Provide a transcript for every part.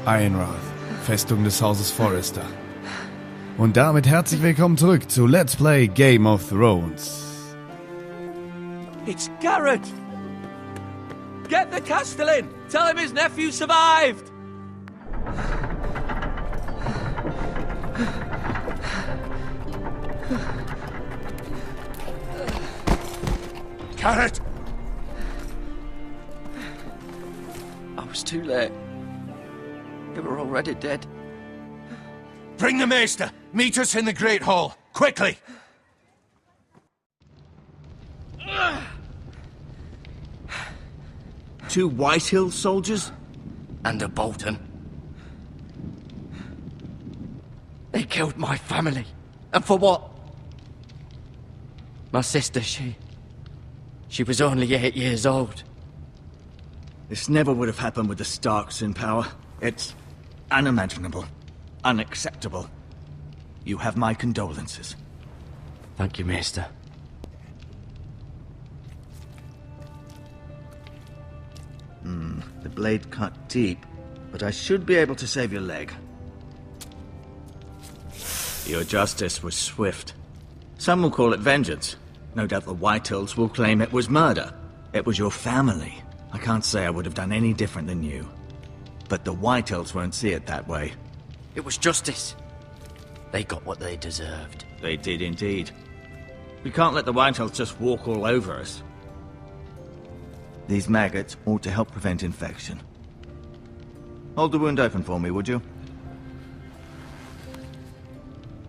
Ironrath, Festung des Hauses Forrester. Und damit herzlich willkommen zurück zu Let's Play Game of Thrones. It's Garrett! Get the Castellan! Tell him his nephew survived! Garrett! I was too late. They were already dead. Bring the Maester! Meet us in the Great Hall! Quickly! Two Whitehill soldiers? And a Bolton. They killed my family. And for what? My sister, she was only 8 years old. This never would have happened with the Starks in power. It's unimaginable. Unacceptable. You have my condolences. Thank you, Maester. The blade cut deep, but I should be able to save your leg. Your justice was swift. Some will call it vengeance. No doubt the Whitehills will claim it was murder. It was your family. I can't say I would have done any different than you. But the Whitehills won't see it that way. It was justice. They got what they deserved. They did indeed. We can't let the Whitehills just walk all over us. These maggots ought to help prevent infection. Hold the wound open for me, would you?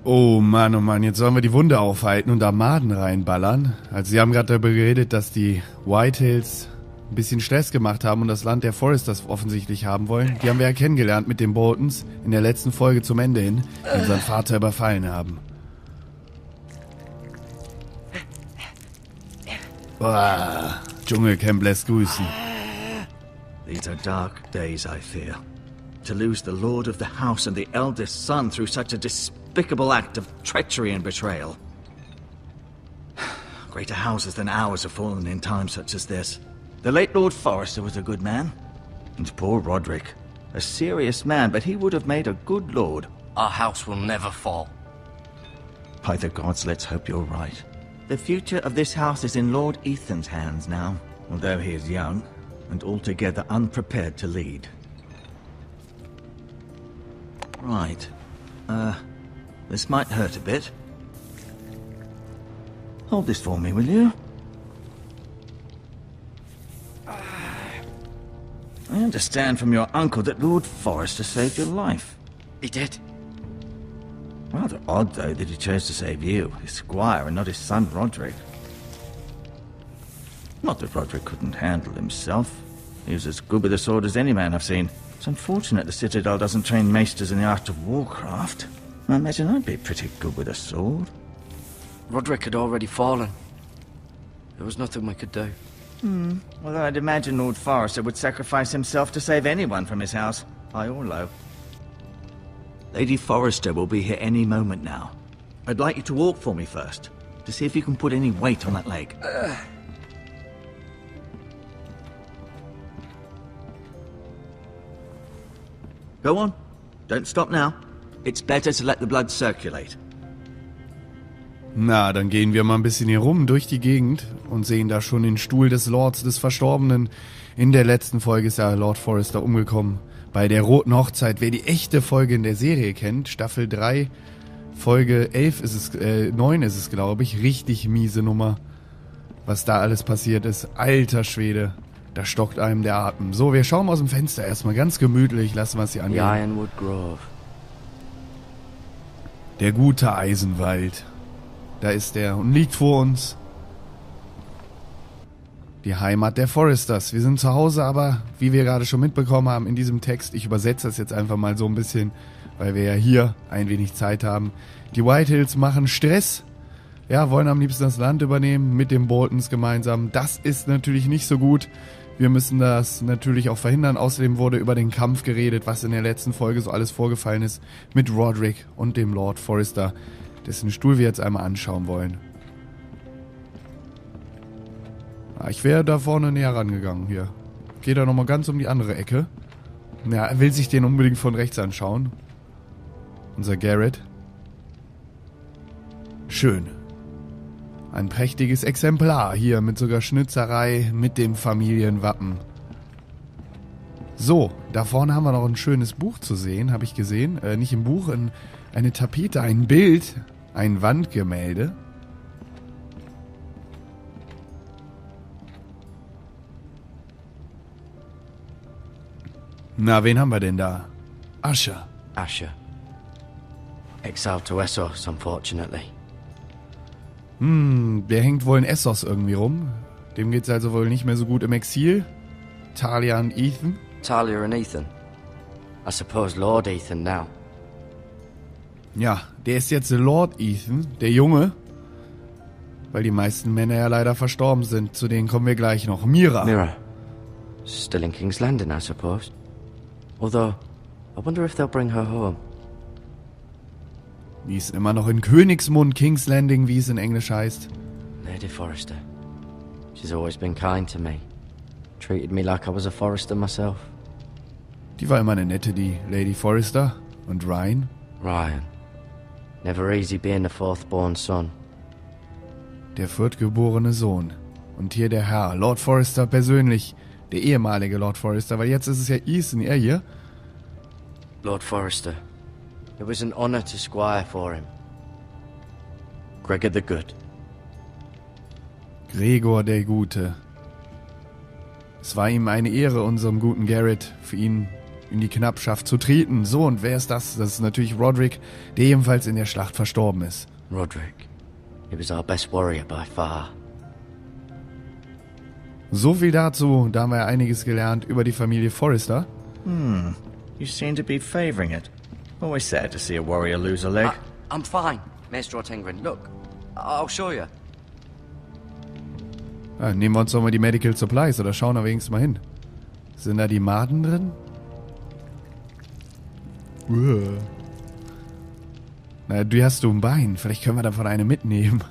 Oh Mann, jetzt sollen wir die Wunde aufhalten und da Maden reinballern. Also sie haben gerade darüber geredet, dass die Whitehills ein bisschen Stress gemacht haben und das Land der Forresters offensichtlich haben wollen. Die haben wir ja kennengelernt mit den Boltons in der letzten Folge zum Ende hin, die unseren Vater überfallen haben. Boah, Dschungelcamp lässt grüßen. These are dark days, I fear. To lose the Lord of the House and the eldest son through such a despicable act of treachery and betrayal. Greater houses than ours have fallen in times such as this. The late Lord Forrester was a good man. And poor Roderick. A serious man, but he would have made a good lord. Our house will never fall. By the gods, let's hope you're right. The future of this house is in Lord Ethan's hands now, although he is young and altogether unprepared to lead. Right. This might hurt a bit. Hold this for me, will you? I understand from your uncle that Lord Forrester saved your life. He did. Rather odd, though, that he chose to save you, his squire, and not his son Roderick. Not that Roderick couldn't handle himself. He was as good with a sword as any man I've seen. It's unfortunate the Citadel doesn't train maesters in the art of warcraft. I imagine I'd be pretty good with a sword. Roderick had already fallen. There was nothing we could do. Although I'd imagine Lord Forrester would sacrifice himself to save anyone from his house, high or low. Lady Forrester will be here any moment now. I'd like you to walk for me first, to see if you can put any weight on that leg. Go on. Don't stop now. It's better to let the blood circulate. Na, dann gehen wir mal ein bisschen hier rum durch die Gegend und sehen da schon den Stuhl des Lords, des Verstorbenen. In der letzten Folge ist ja Lord Forrester umgekommen. Bei der Roten Hochzeit, wer die echte Folge in der Serie kennt, Staffel 3, Folge 11 ist es, 9 ist es, glaube ich. Richtig miese Nummer, was da alles passiert ist. Alter Schwede, da stockt einem der Atem. So, wir schauen aus dem Fenster erstmal ganz gemütlich, lassen wir es hier angehen. Ironwood Grove. Der gute Eisenwald. Da ist er und liegt vor uns. Die Heimat der Forresters. Wir sind zu Hause, aber wie wir gerade schon mitbekommen haben in diesem Text, ich übersetze das jetzt einfach mal so ein bisschen, weil wir ja hier ein wenig Zeit haben. Die Whitehills machen Stress. Ja, wollen am liebsten das Land übernehmen mit den Boltons gemeinsam. Das ist natürlich nicht so gut. Wir müssen das natürlich auch verhindern. Außerdem wurde über den Kampf geredet, was in der letzten Folge so alles vorgefallen ist mit Roderick und dem Lord Forrester, dessen Stuhl wir jetzt einmal anschauen wollen. Ich wäre da vorne näher rangegangen hier. Geh da nochmal ganz um die andere Ecke. Ja, er will sich den unbedingt von rechts anschauen. Unser Garrett. Schön. Ein prächtiges Exemplar hier mit sogar Schnitzerei mit dem Familienwappen. So, da vorne haben wir noch ein schönes Buch zu sehen, habe ich gesehen. Nicht im Buch, eine Tapete, ein Bild, ein Wandgemälde. Na, wen haben wir denn da? Asher. Asher. Exiled to Essos, unfortunately. Der hängt wohl in Essos irgendwie rum. Dem geht's also wohl nicht mehr so gut im Exil. Talia und Ethan. Talia and Ethan. I suppose Lord Ethan now. Ja, der ist jetzt Lord Ethan, der Junge. Weil die meisten Männer ja leider verstorben sind. Zu denen kommen wir gleich noch. Mira. Mira. Still in King's Landing, I suppose. Although, I wonder if they'll bring her home. Die ist immer noch in Königsmund, King's Landing, wie es in Englisch heißt. Lady Forrester. She's always been kind to me. Treated me like I was a Forrester myself. Die war immer eine nette, die Lady Forrester. Und Ryan? Ryan. Never easy being the fourth-born son. Der viertgeborene Sohn. Und hier der Herr, Lord Forrester persönlich. Der ehemalige Lord Forrester, weil jetzt ist es ja Ethan, er hier. Lord Forrester. It was an honor to squire for him. Gregor the Good. Gregor der Gute. Es war ihm eine Ehre, unserem guten Garrett, für ihn in die Knappschaft zu treten. So, und wer ist das? Das ist natürlich Roderick, der ebenfalls in der Schlacht verstorben ist. Roderick. He was our best warrior by far. So viel dazu, da haben wir ja einiges gelernt über die Familie Forrester. You seem to be favoring it. Always sad to see a warrior lose a leg. I'm fine, Maester Ortengren. Look, I'll show you. Ja, nehmen wir uns doch mal die Medical Supplies oder schauen da wenigstens mal hin. Sind da die Maden drin? Na, du hast ein Bein. Vielleicht können wir davon eine mitnehmen.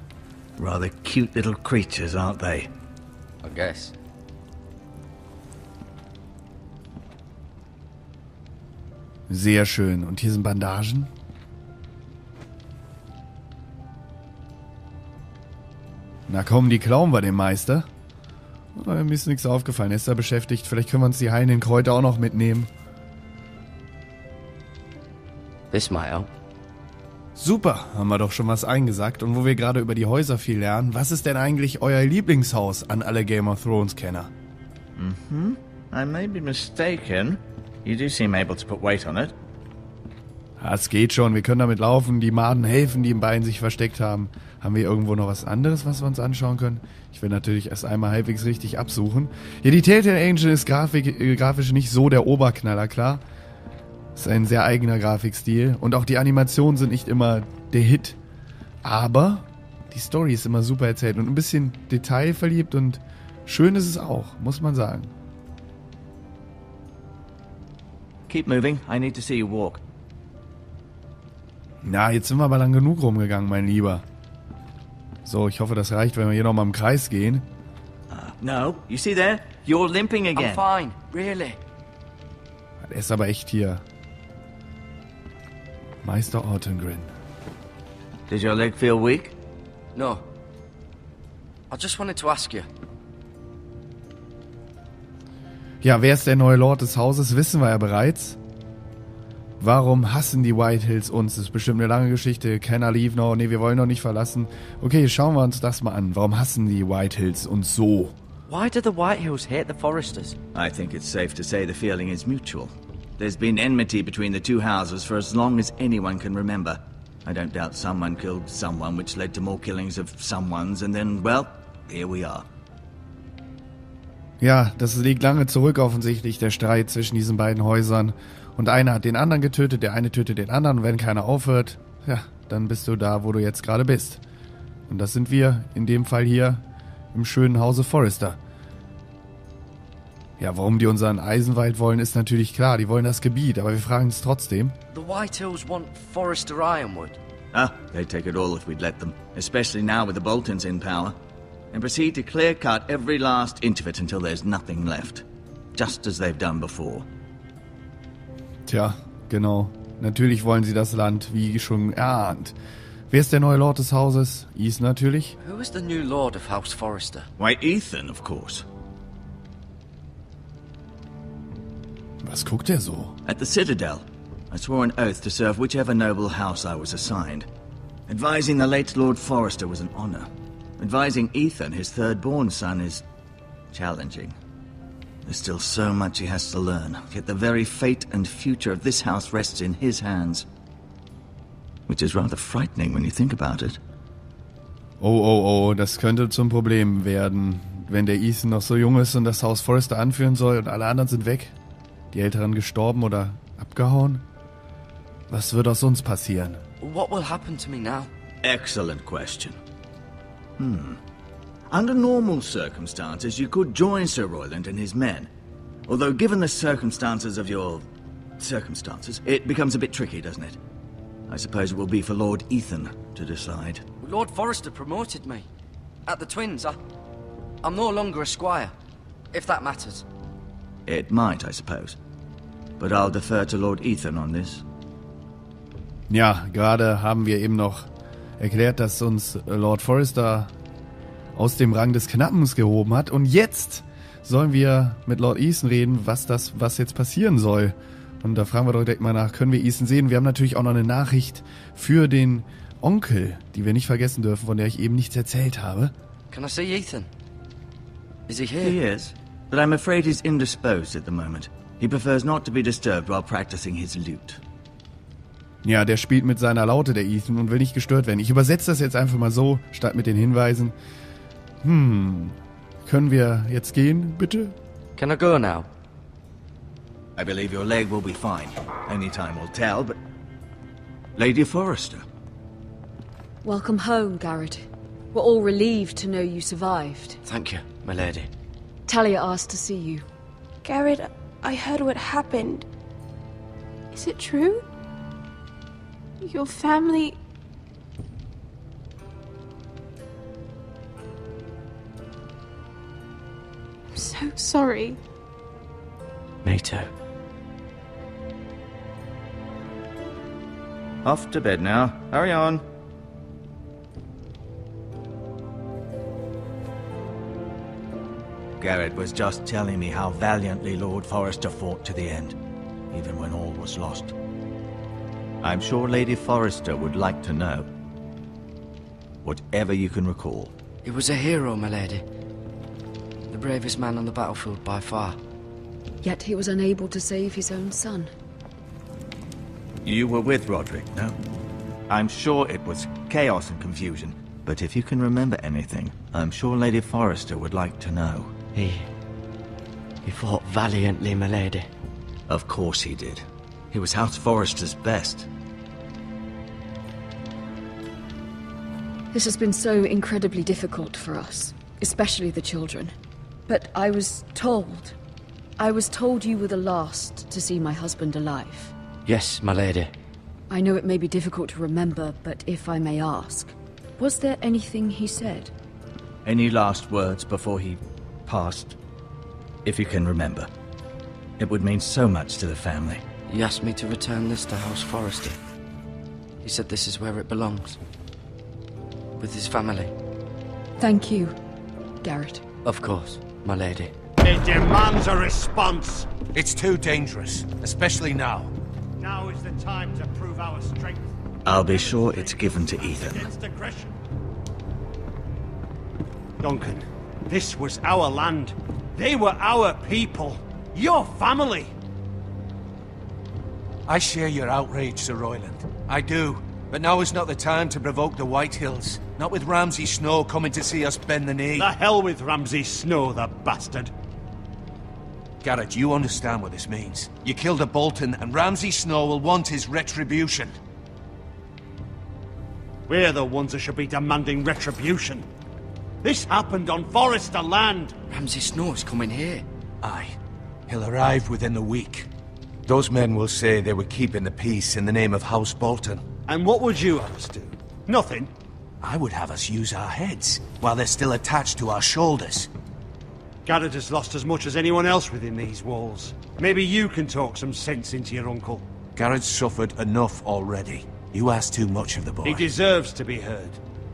Rather cute little creatures, aren't they? I guess. Sehr schön. Und hier sind Bandagen. Na komm, die klauen wir dem Meister. Oh, mir ist nichts aufgefallen. Er ist da beschäftigt. Vielleicht können wir uns die heilenden Kräuter auch noch mitnehmen. This might help. Super, haben wir doch schon was eingesagt. Und wo wir gerade über die Häuser viel lernen, was ist denn eigentlich euer Lieblingshaus an alle Game of Thrones-Kenner? I may be mistaken. You do seem able to put weight on it. Es geht schon, wir können damit laufen, die Maden helfen, die im Bein sich versteckt haben. Haben wir irgendwo noch was anderes, was wir uns anschauen können? Ich will natürlich erst einmal halbwegs richtig absuchen. Ja, die Telltale Angel ist grafisch nicht so der Oberknaller, klar. Ist ein sehr eigener Grafikstil. Und auch die Animationen sind nicht immer der Hit. Aber die Story ist immer super erzählt und ein bisschen detailverliebt und schön ist es auch, muss man sagen. Keep moving. I need to see you walk. Na, jetzt sind wir aber lang genug rumgegangen, mein Lieber. So, ich hoffe, das reicht, wenn wir hier nochmal im Kreis gehen. No, you see there? You're limping again. I'm fine, really. Der ist aber echt hier. Meister Ortengren. Does your leg feel weak? No. I just wanted to ask you. Ja, wer ist der neue Lord des Hauses, wissen wir ja bereits. Warum hassen die Whitehills uns? Das ist bestimmt eine lange Geschichte. Can I leave now? Nee, wir wollen noch nicht verlassen. Okay, schauen wir uns das mal an. Warum hassen die Whitehills uns so? Why do the Whitehills hate the Forresters? I think it's safe to say the feeling is mutual. There's been enmity between the two houses for as long as anyone can remember. I don't doubt someone killed someone, which led to more killings of someones, and then, well, here we are. Ja, das liegt lange zurück offensichtlich, der Streit zwischen diesen beiden Häusern. Und einer hat den anderen getötet, der eine tötet den anderen. Und wenn keiner aufhört, ja, dann bist du da, wo du jetzt gerade bist. Und das sind wir, in dem Fall hier, im schönen Hause Forrester. Ja, warum die unseren Eisenwald wollen, ist natürlich klar. Die wollen das Gebiet, aber wir fragen uns trotzdem. The Whitehills want Forrester Ironwood. They'd take it all if we'd let them, especially now with the Boltons in power. And proceed to clear-cut every last inch of it until there's nothing left. Just as they've done before. Tja, genau. Natürlich wollen sie das Land, wie schon erahnt. Wer ist der neue Lord des Hauses? Ethan natürlich. Who is the new Lord of House Forrester? Why, Ethan, of course. Was guckt er so? At the Citadel, I swore an oath to serve whichever noble house I was assigned. Advising the late Lord Forrester was an honor. Advising Ethan, his third-born son, is challenging. There's still so much he has to learn, yet the very fate and future of this house rests in his hands. Which is rather frightening when you think about it. Oh, das könnte zum Problem werden, wenn der Ethan noch so jung ist und das Haus Forrester anführen soll und alle anderen sind weg. Die Älteren gestorben oder abgehauen. Was wird aus uns passieren? What will happen to me now? Excellent question. Under normal circumstances, you could join Sir Royland and his men. Although given the circumstances of your circumstances, it becomes a bit tricky, doesn't it? I suppose it will be for Lord Ethan to decide. Lord Forrester promoted me. At the Twins, I'm no longer a squire, if that matters. It might, I suppose. But I'll defer to Lord Ethan on this. Ja, gerade haben wir eben noch erklärt, dass uns Lord Forrester aus dem Rang des Knappens gehoben hat. Und jetzt sollen wir mit Lord Ethan reden, was jetzt passieren soll. Und da fragen wir doch direkt mal nach, können wir Ethan sehen? Wir haben natürlich auch noch eine Nachricht für den Onkel, die wir nicht vergessen dürfen, von der ich eben nichts erzählt habe. Can I see Ethan? Is he here? He is, but I'm afraid he's indisposed at the moment. He prefers not to be disturbed while practicing his lute. Ja, der spielt mit seiner Laute, der Ethan, und will nicht gestört werden. Ich übersetze das jetzt einfach mal so, statt mit den Hinweisen. Können wir jetzt gehen, bitte? Can I go now? I believe your leg will be fine. Only time will tell, but... Lady Forrester. Welcome home, Garrett. We're all relieved to know you survived. Thank you, my lady. Talia asked to see you. Garrett, I heard what happened. Is it true? Your family... I'm so sorry. Me too. Off to bed now. Hurry on. Garrett was just telling me how valiantly Lord Forrester fought to the end, even when all was lost. I'm sure Lady Forrester would like to know. Whatever you can recall. He was a hero, my lady. The bravest man on the battlefield by far. Yet he was unable to save his own son. You were with Roderick, no? I'm sure it was chaos and confusion, but if you can remember anything, I'm sure Lady Forrester would like to know. He fought valiantly, my lady. Of course he did. He was House Forrester's best. This has been so incredibly difficult for us, especially the children. But I was told you were the last to see my husband alive. Yes, my lady. I know it may be difficult to remember, but if I may ask, was there anything he said? Any last words before he passed? If you can remember. It would mean so much to the family. He asked me to return this to House Forrester. He said this is where it belongs. With his family. Thank you, Garrett. Of course, my lady. It demands a response. It's too dangerous, especially now. Now is the time to prove our strength. I'll be sure it's given to Ethan. Against aggression. Duncan, this was our land. They were our people. Your family. I share your outrage, Sir Royland. I do. But now is not the time to provoke the White Hills. Not with Ramsay Snow coming to see us bend the knee. The hell with Ramsay Snow, the bastard. Garrett, you understand what this means. You killed a Bolton, and Ramsay Snow will want his retribution. We're the ones that should be demanding retribution. This happened on Forrester land. Ramsay Snow is coming here. Aye. He'll arrive within a week. Those men will say they were keeping the peace in the name of House Bolton. And what would you have us do? Nothing. I would have us use our heads, while they're still attached to our shoulders. Garrett has lost as much as anyone else within these walls. Maybe you can talk some sense into your uncle. Garrett's suffered enough already. You ask too much of the boy. He deserves to be heard.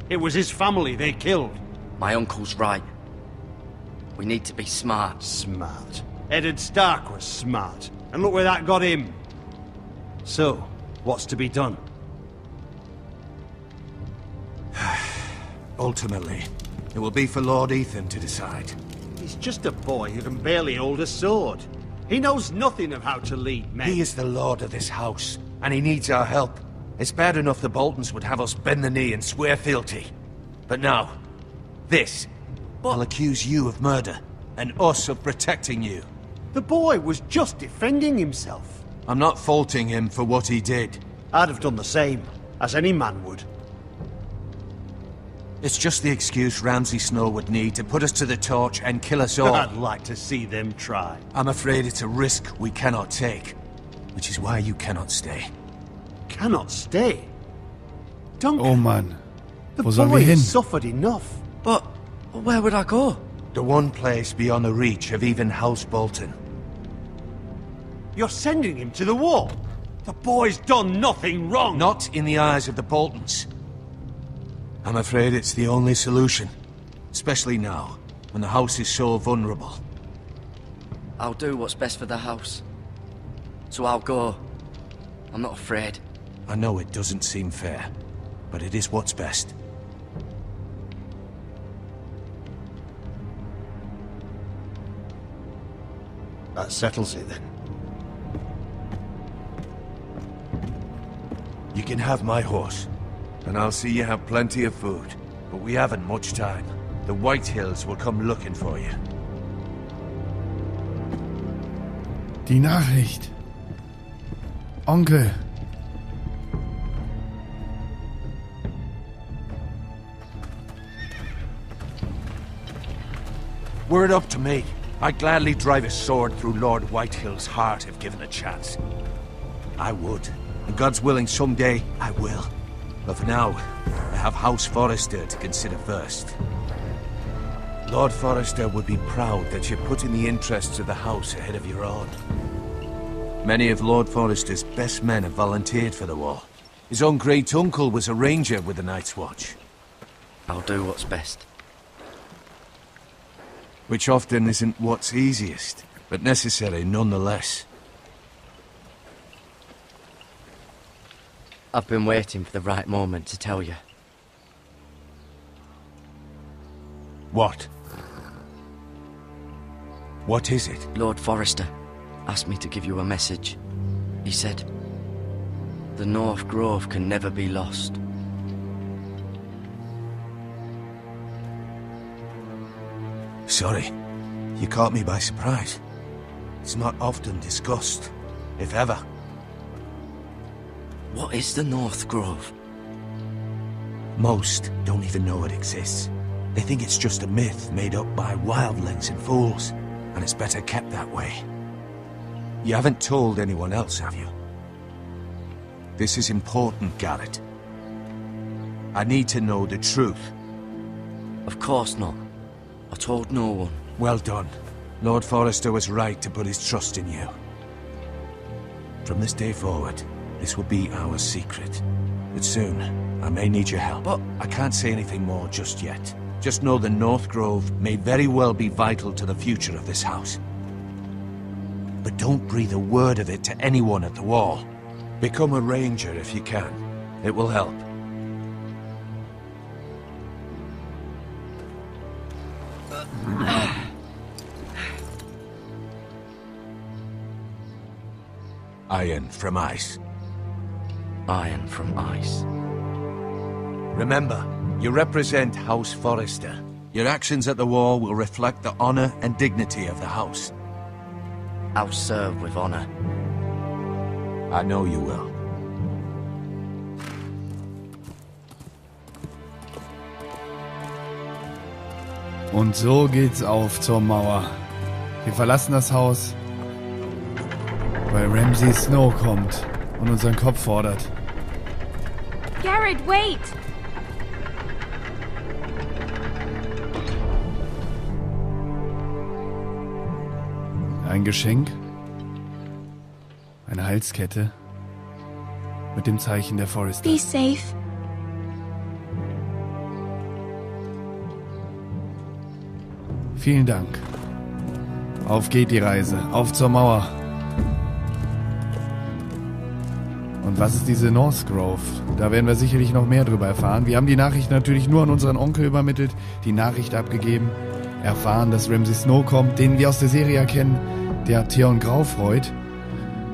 It was his family they killed. My uncle's right. We need to be smart. Smart. Eddard Stark was smart. And look where that got him. So, what's to be done? Ultimately, it will be for Lord Ethan to decide. He's just a boy who can barely hold a sword. He knows nothing of how to lead men. He is the lord of this house, and he needs our help. It's bad enough the Boltons would have us bend the knee and swear fealty. But now, this. I'll accuse you of murder, and us of protecting you. The boy was just defending himself. I'm not faulting him for what he did. I'd have done the same, as any man would. It's just the excuse Ramsay Snow would need to put us to the torch and kill us all. I'd like to see them try. I'm afraid it's a risk we cannot take, which is why you cannot stay. Cannot stay? Duncan, Oh Mann. the Wo sollen wir boy hin? has suffered enough. But where would I go? The one place beyond the reach of even House Bolton. You're sending him to the wall. The boy's done nothing wrong. Not in the eyes of the Boltons. I'm afraid it's the only solution. Especially now, when the house is so vulnerable. I'll do what's best for the house. So I'll go. I'm not afraid. I know it doesn't seem fair, but it is what's best. That settles it then. You can have my horse, and I'll see you have plenty of food. But we haven't much time. The White Hills will come looking for you. Die Nachricht. Onkel. Were it up to me, I'd gladly drive a sword through Lord Whitehill's heart if given a chance. I would. And God's willing, someday I will. But for now, I have House Forrester to consider first. Lord Forrester would be proud that you're putting the interests of the house ahead of your own. Many of Lord Forrester's best men have volunteered for the war. His own great-uncle was a ranger with the Night's Watch. I'll do what's best. Which often isn't what's easiest, but necessary nonetheless. I've been waiting for the right moment to tell you. What? What is it? Lord Forrester asked me to give you a message. He said, the North Grove can never be lost. Sorry, you caught me by surprise. It's not often discussed, if ever. What is the North Grove? Most don't even know it exists. They think it's just a myth made up by wildlings and fools, and it's better kept that way. You haven't told anyone else, have you? This is important, Garrett. I need to know the truth. Of course not. I told no one. Well done. Lord Forrester was right to put his trust in you. From this day forward, this will be our secret. But soon, I may need your help. But I can't say anything more just yet. Just know the North Grove may very well be vital to the future of this house. But don't breathe a word of it to anyone at the wall. Become a ranger if you can. It will help. Iron from ice. Iron from ice. Remember, you represent House Forrester. Your actions at the war will reflect the honor and dignity of the house. I'll serve with honor. I know you will. Und so geht's auf zur Mauer. Wir verlassen das Haus, weil Ramsay Snow kommt und unseren Kopf fordert. Garrett, wait! Ein Geschenk? Eine Halskette? Mit dem Zeichen der Forrester. Be safe. Vielen Dank. Auf geht die Reise. Auf zur Mauer. Und was ist diese North Grove? Da werden wir sicherlich noch mehr drüber erfahren. Wir haben die Nachricht natürlich nur an unseren Onkel übermittelt, die Nachricht abgegeben, erfahren, dass Ramsay Snow kommt, den wir aus der Serie erkennen, der hat Theon Graufreud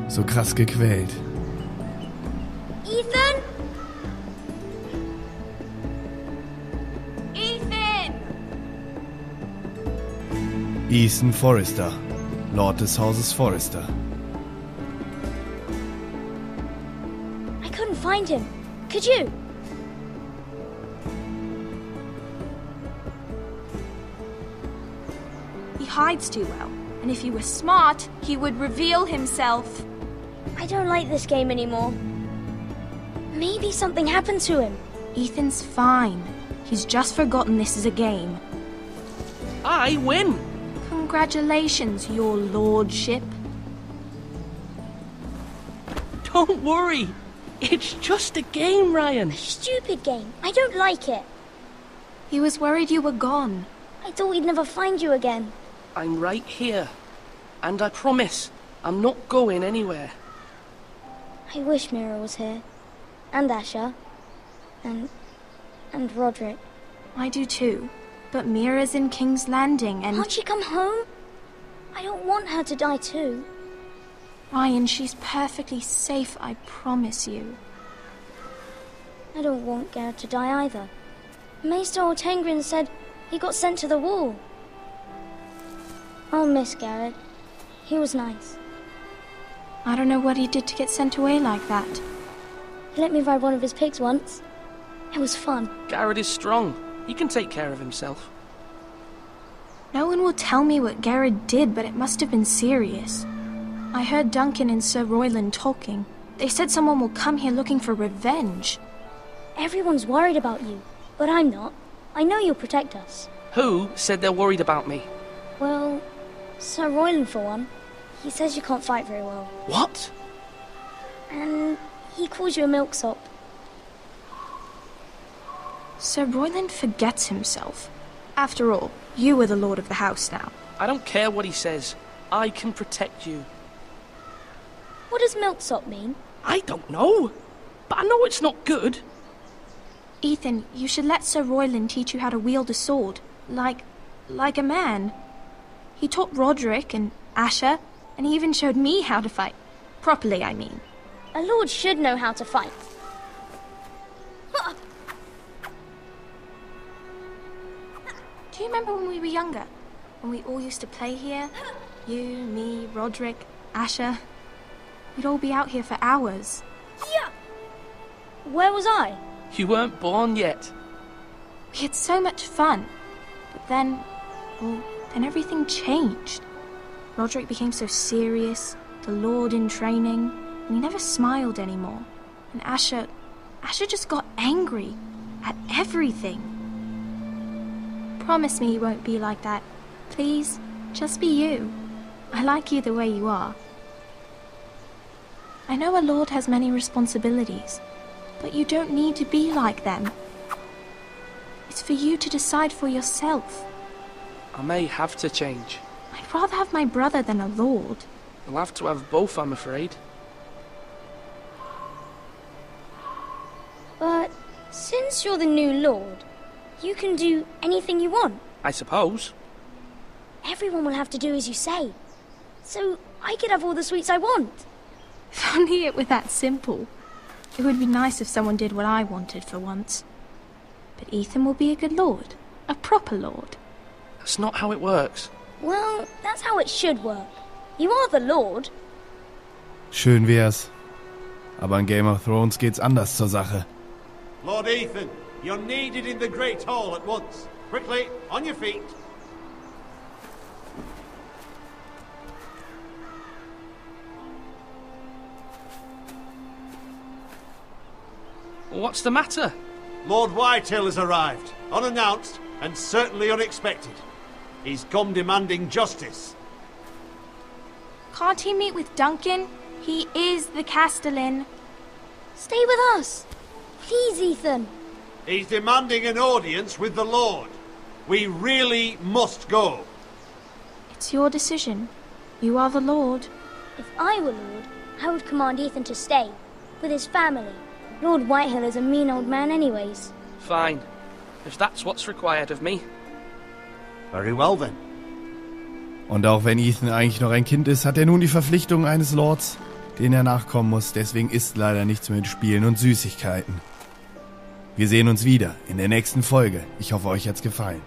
so krass gequält. Ethan? Ethan! Ethan Forrester, Lord des Hauses Forrester. I couldn't find him. Could you? He hides too well, and if he were smart, he would reveal himself. I don't like this game anymore. Maybe something happened to him. Ethan's fine. He's just forgotten this is a game. I win! Congratulations, your lordship. Don't worry. It's just a game, Ryan. Stupid game. I don't like it. He was worried you were gone. I thought we'd never find you again. I'm right here. And I promise, I'm not going anywhere. I wish Mira was here. And Asher. And Roderick. I do too. But Mira's in King's Landing and... Can't she come home? I don't want her to die too. Ryan, she's perfectly safe, I promise you. I don't want Garrett to die either. Maester Ortengrin said he got sent to the wall. I'll miss Garrett. He was nice. I don't know what he did to get sent away like that. He let me ride one of his pigs once. It was fun. Garrett is strong. He can take care of himself. No one will tell me what Garrett did, but it must have been serious. I heard Duncan and Sir Royland talking. They said someone will come here looking for revenge. Everyone's worried about you, but I'm not. I know you'll protect us. Who said they're worried about me? Well, Sir Royland for one. He says you can't fight very well. What? And he calls you a milksop. Sir Royland forgets himself. After all, you are the lord of the house now. I don't care what he says. I can protect you. What does milksop mean? I don't know. But I know it's not good. Ethan, you should let Sir Royland teach you how to wield a sword. Like a man. He taught Roderick and Asher, and he even showed me how to fight. Properly, I mean. A lord should know how to fight. Do you remember when we were younger? When we all used to play here? You, me, Roderick, Asher. We'd all be out here for hours. Yeah. Where was I? You weren't born yet. We had so much fun. But then everything changed. Roderick became so serious, the Lord in training, and he never smiled anymore. And Asher just got angry at everything. Promise me you won't be like that. Please, just be you. I like you the way you are. I know a lord has many responsibilities, but you don't need to be like them. It's for you to decide for yourself. I may have to change. I'd rather have my brother than a lord. I'll have to have both, I'm afraid. But since you're the new lord, you can do anything you want. I suppose. Everyone will have to do as you say. So I could have all the sweets I want. If only it were that simple. It would be nice if someone did what I wanted for once. But Ethan will be a good lord. A proper lord. That's not how it works. Well, that's how it should work. You are the lord. Schön wär's. Aber in Game of Thrones geht's anders zur Sache. Lord Ethan, you're needed in the Great Hall at once. Quickly, on your feet. What's the matter? Lord Whitehill has arrived, unannounced and certainly unexpected. He's come demanding justice. Can't he meet with Duncan? He is the Castellan. Stay with us. Please, Ethan. He's demanding an audience with the Lord. We really must go. It's your decision. You are the Lord. If I were Lord, I would command Ethan to stay, with his family. Lord Whitehill is a mean old man anyways. Fine. If that's what's required of me. Very well then. Und auch wenn Ethan eigentlich noch ein Kind ist, hat er nun die Verpflichtung eines Lords, denen er nachkommen muss. Deswegen ist leider nichts mit Spielen und Süßigkeiten. Wir sehen uns wieder in der nächsten Folge. Ich hoffe, euch hat's gefallen.